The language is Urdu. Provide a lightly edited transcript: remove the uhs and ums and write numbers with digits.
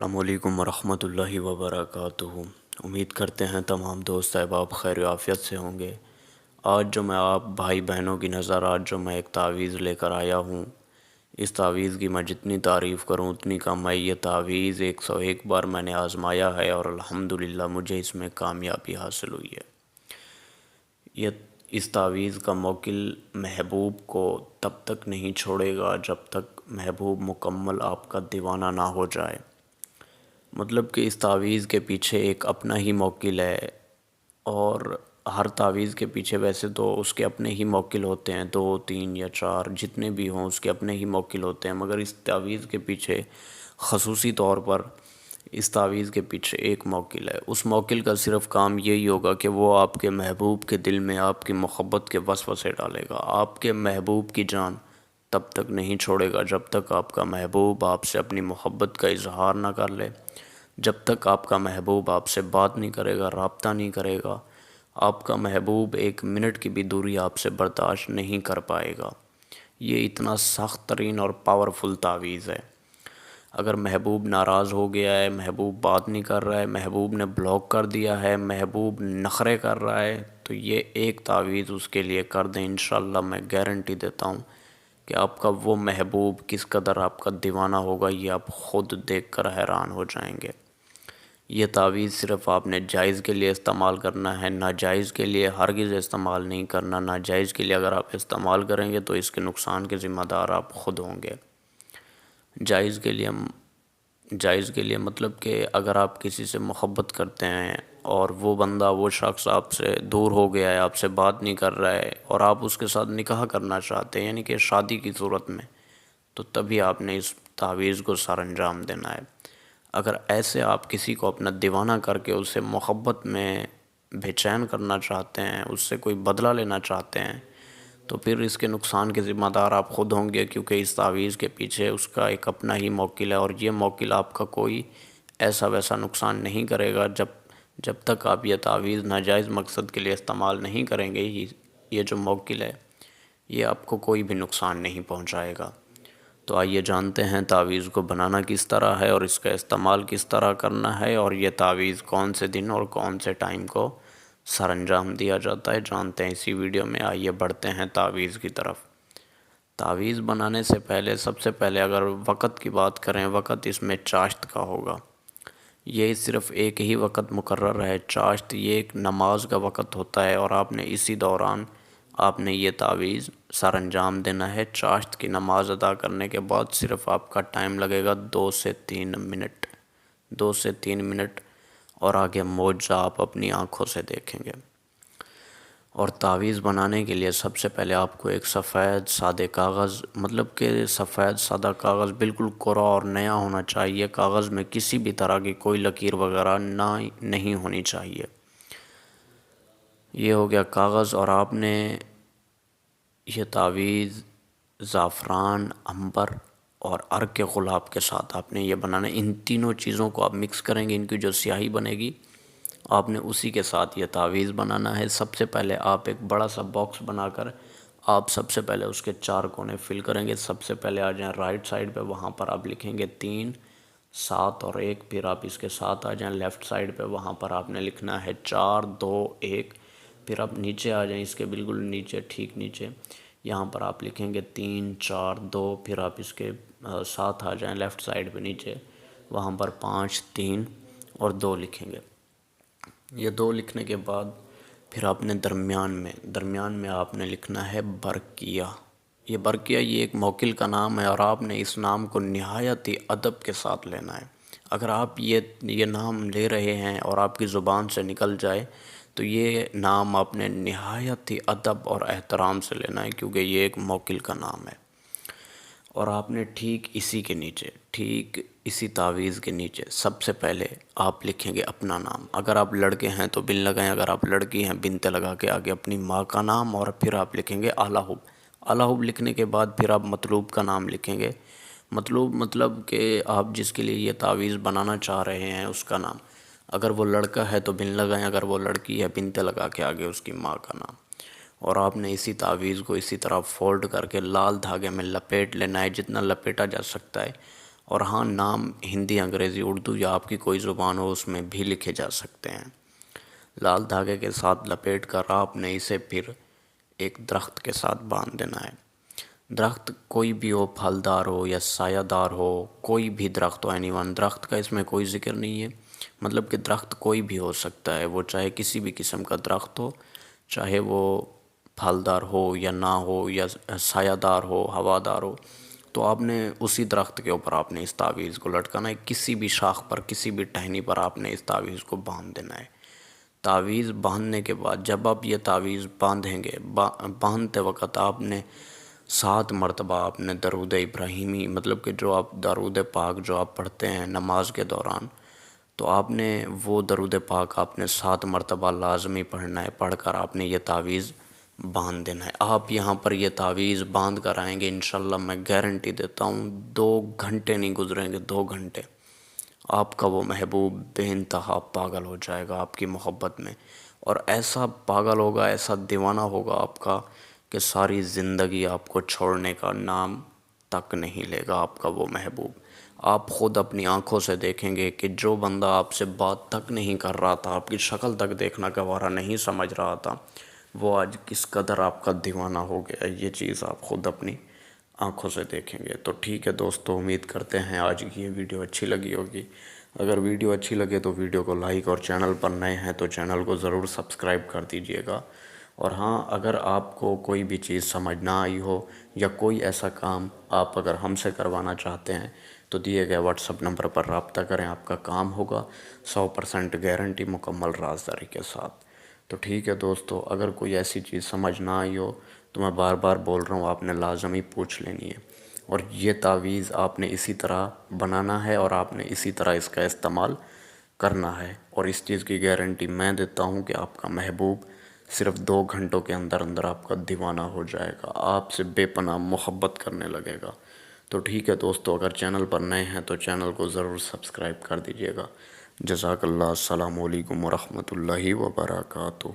السلام علیکم ورحمۃ اللہ وبرکاتہ۔ امید کرتے ہیں تمام دوست احباب خیر و عافیت سے ہوں گے۔ آج جو میں آپ بھائی بہنوں کی نظر آج جو میں ایک تعویذ لے کر آیا ہوں، اس تعویذ کی میں جتنی تعریف کروں اتنی کم ہے۔ یہ تعویذ 101 بار میں نے آزمایا ہے اور الحمدللہ مجھے اس میں کامیابی حاصل ہوئی ہے۔ یہ اس تعویذ کا موکل محبوب کو تب تک نہیں چھوڑے گا جب تک محبوب مکمل آپ کا دیوانہ نہ ہو جائے۔ مطلب کہ اس تعویذ کے پیچھے ایک اپنا ہی موکل ہے، اور ہر تعویذ کے پیچھے ویسے تو اس کے اپنے ہی موکل ہوتے ہیں، 2 3 یا 4 جتنے بھی ہوں اس کے اپنے ہی موکل ہوتے ہیں، مگر اس تعویذ کے پیچھے خصوصی طور پر اس تعویذ کے پیچھے ایک موکل ہے۔ اس موکل کا صرف کام یہی ہوگا کہ وہ آپ کے محبوب کے دل میں آپ کی محبت کے وسوسے ڈالے گا۔ آپ کے محبوب کی جان تب تک نہیں چھوڑے گا جب تک آپ کا محبوب آپ سے اپنی محبت کا اظہار نہ کر لے، جب تک آپ کا محبوب آپ سے بات نہیں کرے گا، رابطہ نہیں کرے گا۔ آپ کا محبوب 1 منٹ کی بھی دوری آپ سے برداشت نہیں کر پائے گا۔ یہ اتنا سخت ترین اور پاورفل تعویذ ہے۔ اگر محبوب ناراض ہو گیا ہے، محبوب بات نہیں کر رہا ہے، محبوب نے بلاک کر دیا ہے، محبوب نخرے کر رہا ہے، تو یہ ایک تعویذ اس کے لیے کر دیں، انشاءاللہ میں گارنٹی دیتا ہوں کہ آپ کا وہ محبوب کس قدر آپ کا دیوانہ ہوگا، یہ آپ خود دیکھ کر حیران ہو جائیں گے۔ یہ تعویذ صرف آپ نے جائز کے لیے استعمال کرنا ہے، ناجائز کے لیے ہرگز استعمال نہیں کرنا۔ ناجائز کے لیے اگر آپ استعمال کریں گے تو اس کے نقصان کے ذمہ دار آپ خود ہوں گے۔ جائز کے لیے مطلب کہ اگر آپ کسی سے محبت کرتے ہیں اور وہ بندہ وہ شخص آپ سے دور ہو گیا ہے، آپ سے بات نہیں کر رہا ہے، اور آپ اس کے ساتھ نکاح کرنا چاہتے ہیں، یعنی کہ شادی کی صورت میں، تو تبھی آپ نے اس تعویذ کو سر انجام دینا ہے۔ اگر ایسے آپ کسی کو اپنا دیوانہ کر کے اسے محبت میں بے چین کرنا چاہتے ہیں، اس سے کوئی بدلہ لینا چاہتے ہیں، تو پھر اس کے نقصان کے ذمہ دار آپ خود ہوں گے، کیونکہ اس تعویذ کے پیچھے اس کا ایک اپنا ہی موکل ہے، اور یہ موکل آپ کا کوئی ایسا ویسا نقصان نہیں کرے گا۔ جب تک آپ یہ تعویذ ناجائز مقصد کے لیے استعمال نہیں کریں گے، یہ جو موکل ہے یہ آپ کو کوئی بھی نقصان نہیں پہنچائے گا۔ تو آئیے جانتے ہیں تعویذ کو بنانا کس طرح ہے اور اس کا استعمال کس طرح کرنا ہے، اور یہ تعویذ کون سے دن اور کون سے ٹائم کو سر انجام دیا جاتا ہے، جانتے ہیں اسی ویڈیو میں۔ آئیے بڑھتے ہیں تعویذ کی طرف۔ تعویذ بنانے سے پہلے سب سے پہلے اگر وقت کی بات کریں، وقت اس میں چاشت کا ہوگا۔ یہ صرف ایک ہی وقت مقرر ہے، چاشت یہ ایک نماز کا وقت ہوتا ہے، اور آپ نے اسی دوران آپ نے یہ تعویذ سر انجام دینا ہے۔ چاشت کی نماز ادا کرنے کے بعد صرف آپ کا ٹائم لگے گا 2 سے 3 منٹ، 2 سے 3 منٹ، اور آگے معجزہ آپ اپنی آنکھوں سے دیکھیں گے۔ اور تعویذ بنانے کے لیے سب سے پہلے آپ کو ایک سفید سادے کاغذ، مطلب کہ سفید سادہ کاغذ بالکل کوڑا اور نیا ہونا چاہیے، کاغذ میں کسی بھی طرح کی کوئی لکیر وغیرہ نہیں ہونی چاہیے۔ یہ ہو گیا کاغذ، اور آپ نے یہ تعویذ زعفران، عنبر اور عرق گلاب کے ساتھ آپ نے یہ بنانا ہے۔ ان تینوں چیزوں کو آپ مکس کریں گے، ان کی جو سیاہی بنے گی آپ نے اسی کے ساتھ یہ تعویذ بنانا ہے۔ سب سے پہلے آپ ایک بڑا سا باکس بنا کر آپ سب سے پہلے اس کے 4 کونے فل کریں گے۔ سب سے پہلے آ جائیں رائٹ سائڈ پہ، وہاں پر آپ لکھیں گے 3 7 اور 1، پھر آپ اس کے ساتھ آ جائیں لیفٹ سائڈ پہ، وہاں پر آپ نے لکھنا ہے 4 2 1، پھر آپ نیچے آ جائیں اس کے بالکل نیچے، ٹھیک نیچے، یہاں پر آپ لکھیں گے 3 4 2، پھر آپ اس کے ساتھ آ جائیں لیفٹ سائڈ پہ نیچے، وہاں پر 5 3 اور 2 لکھیں گے۔ یہ 2 لکھنے کے بعد پھر آپ نے درمیان میں آپ نے لکھنا ہے برقیہ۔ یہ برقیہ یہ ایک موکل کا نام ہے، اور آپ نے اس نام کو نہایت ہی ادب کے ساتھ لینا ہے۔ اگر آپ یہ نام لے رہے ہیں اور آپ کی زبان سے نکل جائے تو یہ نام آپ نے نہایت ہی ادب اور احترام سے لینا ہے، کیونکہ یہ ایک موکل کا نام ہے۔ اور آپ نے ٹھیک اسی تعویذ کے نیچے سب سے پہلے آپ لکھیں گے اپنا نام۔ اگر آپ لڑکے ہیں تو بن لگائیں، اگر آپ لڑکی ہیں بنتے لگا کے آگے اپنی ماں کا نام، اور پھر آپ لکھیں گے اعلیٰ حب۔ اعلیٰ حب لکھنے کے بعد پھر آپ مطلوب کا نام لکھیں گے۔ مطلوب مطلب کہ آپ جس کے لیے یہ تعویذ بنانا چاہ رہے ہیں اس کا نام۔ اگر وہ لڑکا ہے تو بن لگائیں، اگر وہ لڑکی ہے بنتے لگا کے آگے اس کی ماں کا نام۔ اور آپ نے اسی تعویذ کو اسی طرح فولڈ کر کے لال دھاگے میں لپیٹ لینا ہے، جتنا لپیٹا جا سکتا ہے، اور ہاں، نام ہندی، انگریزی، اردو یا آپ کی کوئی زبان ہو اس میں بھی لکھے جا سکتے ہیں۔ لال دھاگے کے ساتھ لپیٹ کر آپ نے اسے پھر ایک درخت کے ساتھ باندھ دینا ہے۔ درخت کوئی بھی ہو، پھلدار ہو یا سایہ دار ہو، کوئی بھی درخت ہو، درخت کا اس میں کوئی ذکر نہیں ہے، مطلب کہ درخت کوئی بھی ہو سکتا ہے، وہ چاہے کسی بھی قسم کا درخت ہو، چاہے وہ پھلدار ہو یا نہ ہو، یا سایہ دار ہو، ہوادار ہو، تو آپ نے اسی درخت کے اوپر آپ نے اس تعویذ کو لٹکانا ہے، کسی بھی شاخ پر، کسی بھی ٹہنی پر آپ نے اس تعویذ کو باندھ دینا ہے۔ تعویذ باندھنے کے بعد جب آپ یہ تعویذ باندھیں گے، باندھتے وقت آپ نے 7 مرتبہ آپ نے درود ابراہیمی، مطلب کہ جو آپ درود پاک جو آپ پڑھتے ہیں نماز کے دوران، تو آپ نے وہ درود پاک آپ نے 7 مرتبہ لازمی پڑھنا ہے، پڑھ کر آپ نے یہ تعویذ باندھ دینا ہے۔ آپ یہاں پر یہ تعویذ باندھ کر آئیں گے، انشاءاللہ میں گارنٹی دیتا ہوں 2 گھنٹے نہیں گزریں گے، 2 گھنٹے آپ کا وہ محبوب بے انتہا پاگل ہو جائے گا آپ کی محبت میں، اور ایسا پاگل ہوگا، ایسا دیوانہ ہوگا آپ کا کہ ساری زندگی آپ کو چھوڑنے کا نام تک نہیں لے گا آپ کا وہ محبوب۔ آپ خود اپنی آنکھوں سے دیکھیں گے کہ جو بندہ آپ سے بات تک نہیں کر رہا تھا، آپ کی شکل تک دیکھنا گوارا نہیں سمجھ رہا تھا، وہ آج کس قدر آپ کا دیوانہ ہو گیا، یہ چیز آپ خود اپنی آنکھوں سے دیکھیں گے۔ تو ٹھیک ہے دوستو، امید کرتے ہیں آج کی یہ ویڈیو اچھی لگی ہوگی۔ اگر ویڈیو اچھی لگے تو ویڈیو کو لائک، اور چینل پر نئے ہیں تو چینل کو ضرور سبسکرائب کر دیجئے گا۔ اور ہاں، اگر آپ کو کوئی بھی چیز سمجھ نہ آئی ہو یا کوئی ایسا کام آپ اگر ہم سے کروانا چاہتے ہیں تو دیے گئے واٹس ایپ نمبر پر رابطہ کریں، آپ کا کام ہوگا 100% گارنٹی، مکمل رازداری کے ساتھ۔ تو ٹھیک ہے دوستو، اگر کوئی ایسی چیز سمجھ نہ آئی ہو تو میں بار بار بول رہا ہوں، آپ نے لازمی پوچھ لینی ہے، اور یہ تعویذ آپ نے اسی طرح بنانا ہے اور آپ نے اسی طرح اس کا استعمال کرنا ہے، اور اس چیز کی گارنٹی میں دیتا ہوں کہ آپ کا محبوب صرف 2 گھنٹوں کے اندر اندر آپ کا دیوانہ ہو جائے گا، آپ سے بے پناہ محبت کرنے لگے گا۔ تو ٹھیک ہے دوستو، اگر چینل پر نئے ہیں تو چینل کو ضرور سبسکرائب کر دیجئے گا۔ جزاک اللہ، السلام علیکم ورحمۃ اللہ وبرکاتہ۔